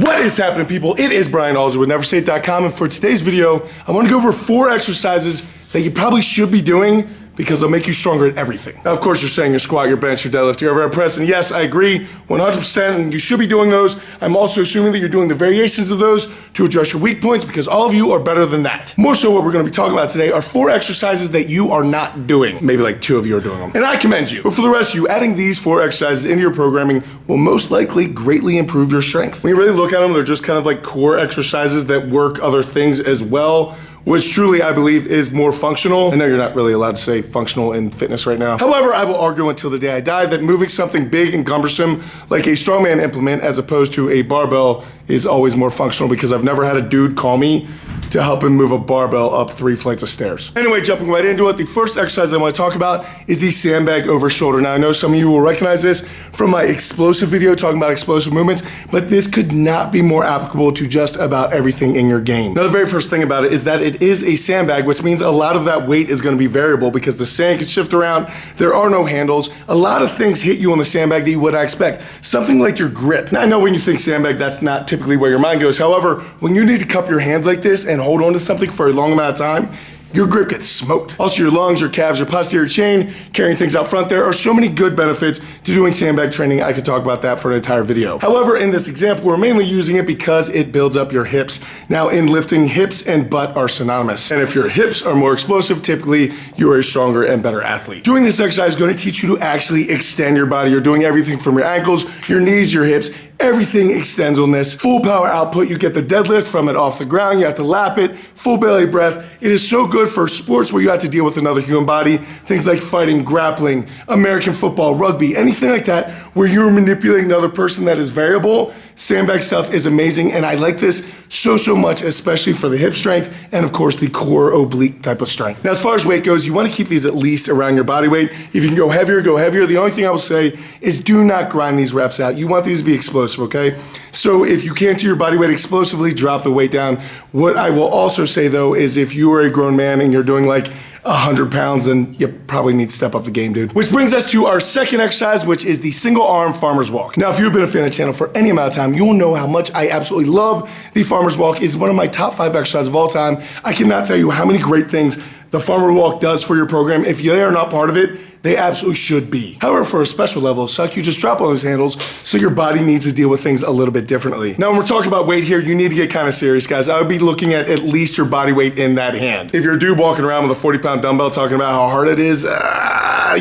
What is happening, people? It is Brian Alsruhe with NEVERsate.com, and for today's video, I want to go over 4 exercises that you probably should be doing because they'll make you stronger at everything. Now, of course, you're saying your squat, your bench, your deadlift, your overhead press, and yes, I agree 100%, and you should be doing those. I'm also assuming that you're doing the variations of those to address your weak points because all of you are better than that. More so, what we're gonna be talking about today are 4 exercises that you are not doing. Maybe like 2 of you are doing them. And I commend you. But for the rest of you, adding these 4 exercises into your programming will most likely greatly improve your strength. When you really look at them, they're just kind of like core exercises that work other things as well, which truly I believe is more functional. I know you're not really allowed to say functional in fitness right now. However, I will argue until the day I die that moving something big and cumbersome like a strongman implement as opposed to a barbell is always more functional because I've never had a dude call me to help him move a barbell up 3 flights of stairs. Anyway, jumping right into it, the first exercise I want to talk about is the sandbag over shoulder. Now, I know some of you will recognize this from my explosive video talking about explosive movements, but this could not be more applicable to just about everything in your game. Now, the very first thing about it is that it is a sandbag, which means a lot of that weight is going to be variable because the sand can shift around, there are no handles, a lot of things hit you on the sandbag that you would not expect. Something like your grip. Now, I know when you think sandbag, that's not typically where your mind goes. However, when you need to cup your hands like this and hold on to something for a long amount of time, your grip gets smoked. Also, your lungs, your calves, your posterior chain, carrying things out front. There are so many good benefits to doing sandbag training. I could talk about that for an entire video. However, in this example, we're mainly using it because it builds up your hips. Now, in lifting, hips and butt are synonymous. And if your hips are more explosive, typically you are a stronger and better athlete. Doing this exercise is going to teach you to actually extend your body. You're doing everything from your ankles, your knees, your hips. Everything extends on this. Full power output. You get the deadlift from it off the ground. You have to lap it. Full belly breath. It is so good for sports where you have to deal with another human body. Things like fighting, grappling, American football, rugby, anything like that where you're manipulating another person that is variable. Sandbag stuff is amazing, and I like this so much, especially for the hip strength and of course the core oblique type of strength. Now, as far as weight goes, you want to keep these at least around your body weight. If you can go heavier, go heavier. The only thing I will say is do not grind these reps out. You want these to be explosive, okay? So if you can't do your body weight explosively, drop the weight down. What I will also say though is if you are a grown man and you're doing like 100 pounds, then you probably need to step up the game, dude. Which brings us to our second exercise, which is the single arm farmer's walk. Now, if you've been a fan of the channel for any amount of time, you will know how much I absolutely love the farmer's walk. It's one of my top 5 exercises of all time. I cannot tell you how many great things the farmer walk does for your program. If they are not part of it, they absolutely should be. However, for a special level of suck, you just drop on those handles so your body needs to deal with things a little bit differently. Now, when we're talking about weight here, you need to get kind of serious, guys. I would be looking at least your body weight in that hand. If you're a dude walking around with a 40-pound dumbbell talking about how hard it is,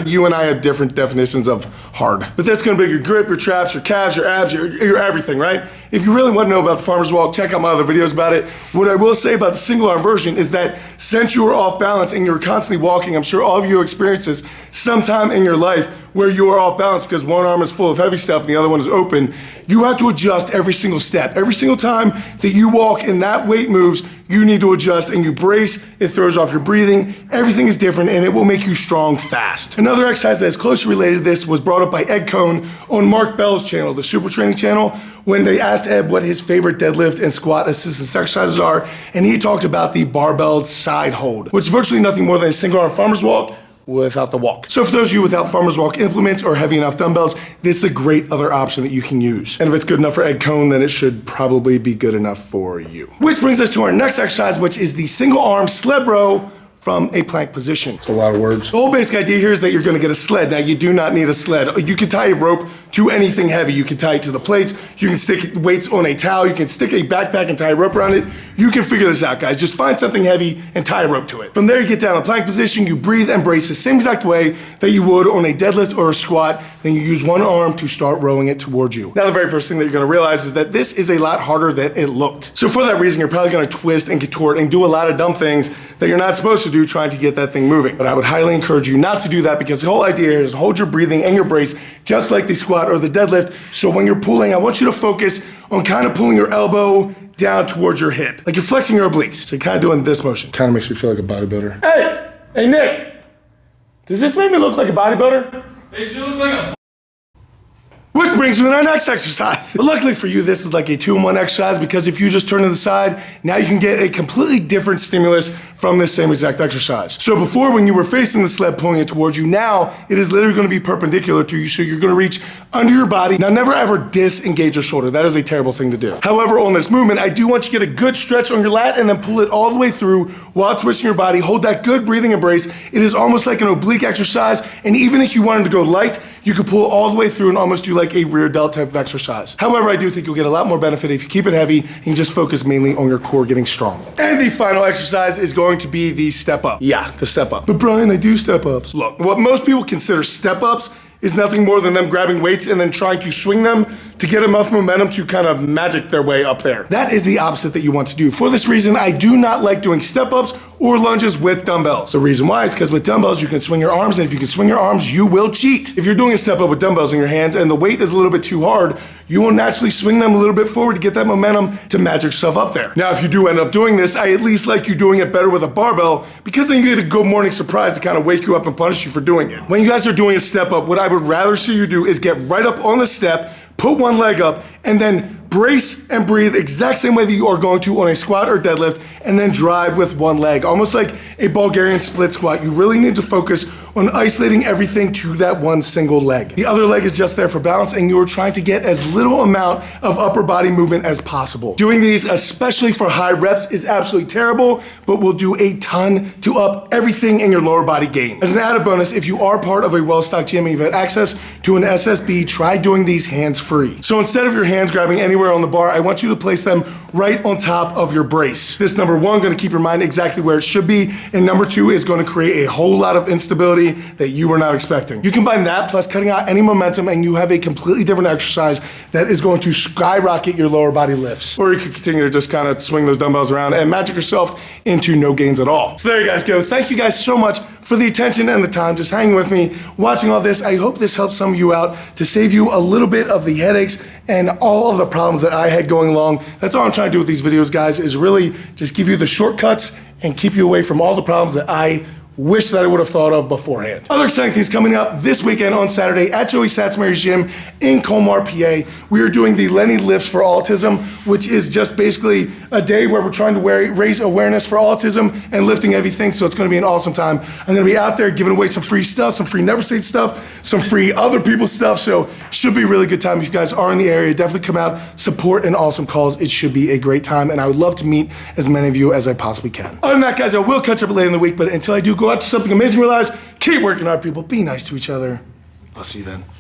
you and I have different definitions of hard. But that's gonna be your grip, your traps, your calves, your abs, your everything, right? If you really want to know about the farmer's walk, check out my other videos about it. What I will say about the single arm version is that since you are off balance and you're constantly walking, I'm sure all of you experience this sometime in your life where you are off balance because one arm is full of heavy stuff and the other one is open. You have to adjust every single step. Every single time that you walk and that weight moves, you need to adjust and you brace. It throws off your breathing. Everything is different and it will make you strong fast. Another exercise that is closely related to this was brought up by Ed Cohn on Mark Bell's channel, the Super Training channel, when they asked Ed what his favorite deadlift and squat assistance exercises are, and he talked about the barbell side hold, which is virtually nothing more than a single arm farmer's walk without the walk. So for those of you without farmer's walk implements or heavy enough dumbbells, this is a great other option that you can use. And if it's good enough for Ed Cohn, then it should probably be good enough for you. Which brings us to our next exercise, which is the single arm sled row from a plank position. It's a lot of words. The whole basic idea here is that you're gonna get a sled. Now, you do not need a sled. You can tie a rope to anything heavy. You can tie it to the plates. You can stick weights on a towel. You can stick a backpack and tie a rope around it. You can figure this out, guys. Just find something heavy and tie a rope to it. From there, you get down in plank position. You breathe and brace the same exact way that you would on a deadlift or a squat. Then you use one arm to start rowing it towards you. Now, the very first thing that you're gonna realize is that this is a lot harder than it looked. So for that reason, you're probably gonna twist and contort and do a lot of dumb things that you're not supposed to do trying to get that thing moving. But I would highly encourage you not to do that because the whole idea here is to hold your breathing and your brace just like the squat or the deadlift. So when you're pulling, I want you to focus on kind of pulling your elbow down towards your hip. Like you're flexing your obliques. So you're kind of doing this motion. Kind of makes me feel like a bodybuilder. Hey, Nick, does this make me look like a bodybuilder? Makes you look like a... Which brings me to our next exercise. But luckily for you, this is like a 2-in-1 exercise because if you just turn to the side, now you can get a completely different stimulus from this same exact exercise. So before, when you were facing the sled pulling it towards you, now it is literally going to be perpendicular to you, so you're going to reach under your body. Now never ever disengage your shoulder. That is a terrible thing to do. However, on this movement, I do want you to get a good stretch on your lat and then pull it all the way through while twisting your body. Hold that good breathing embrace. It is almost like an oblique exercise, and even if you wanted to go light, you could pull all the way through and almost do like a rear delt type of exercise. However, I do think you'll get a lot more benefit if you keep it heavy and you just focus mainly on your core getting strong. And the final exercise is going to be the step up. Yeah, the step up. But Brian, I do step ups. Look, what most people consider step ups is nothing more than them grabbing weights and then trying to swing them to get enough momentum to kind of magic their way up there. That is the opposite that you want to do. For this reason, I do not like doing step-ups or lunges with dumbbells. The reason why is because with dumbbells, you can swing your arms, and if you can swing your arms, you will cheat. If you're doing a step-up with dumbbells in your hands and the weight is a little bit too hard, you will naturally swing them a little bit forward to get that momentum to magic yourself up there. Now, if you do end up doing this, I at least like you doing it better with a barbell, because then you get a good morning surprise to kind of wake you up and punish you for doing it. When you guys are doing a step-up, what I would rather see you do is get right up on the step, put one leg up, and then brace and breathe exact same way that you are going to on a squat or deadlift, and then drive with one leg, almost like a Bulgarian split squat. You really need to focus on isolating everything to that one single leg. The other leg is just there for balance, and you're trying to get as little amount of upper body movement as possible. Doing these, especially for high reps, is absolutely terrible, but will do a ton to up everything in your lower body game. As an added bonus, if you are part of a well-stocked gym and you've had access to an SSB, try doing these hands-free. So instead of your hands grabbing anywhere on the bar, I want you to place them right on top of your brace. This, number one, going to keep your mind exactly where it should be, and number two is going to create a whole lot of instability that you were not expecting. You combine that plus cutting out any momentum, and you have a completely different exercise that is going to skyrocket your lower body lifts. Or you could continue to just kind of swing those dumbbells around and magic yourself into no gains at all. So there you guys go. Thank you guys so much for the attention and the time just hanging with me, watching all this. I hope this helps some of you out to save you a little bit of the headaches and all of the problems that I had going along. That's all I'm trying to do with these videos, guys, is really just give you the shortcuts and keep you away from all the problems that I wish that I would have thought of beforehand. Other exciting things coming up this weekend on Saturday at Joey Satsmary's gym in Colmar, PA. We are doing the Lenny Lifts for Autism, which is just basically a day where we're trying to raise awareness for autism and lifting heavy things, so it's gonna be an awesome time. I'm gonna be out there giving away some free stuff, some free NEVERsate stuff, some free other people's stuff, so should be a really good time. If you guys are in the area, definitely come out, support an awesome cause. It should be a great time, and I would love to meet as many of you as I possibly can. Other than that, guys, I will catch up later in the week, but until I do, go out to something amazing in your lives. Keep working hard, people. Be nice to each other. I'll see you then.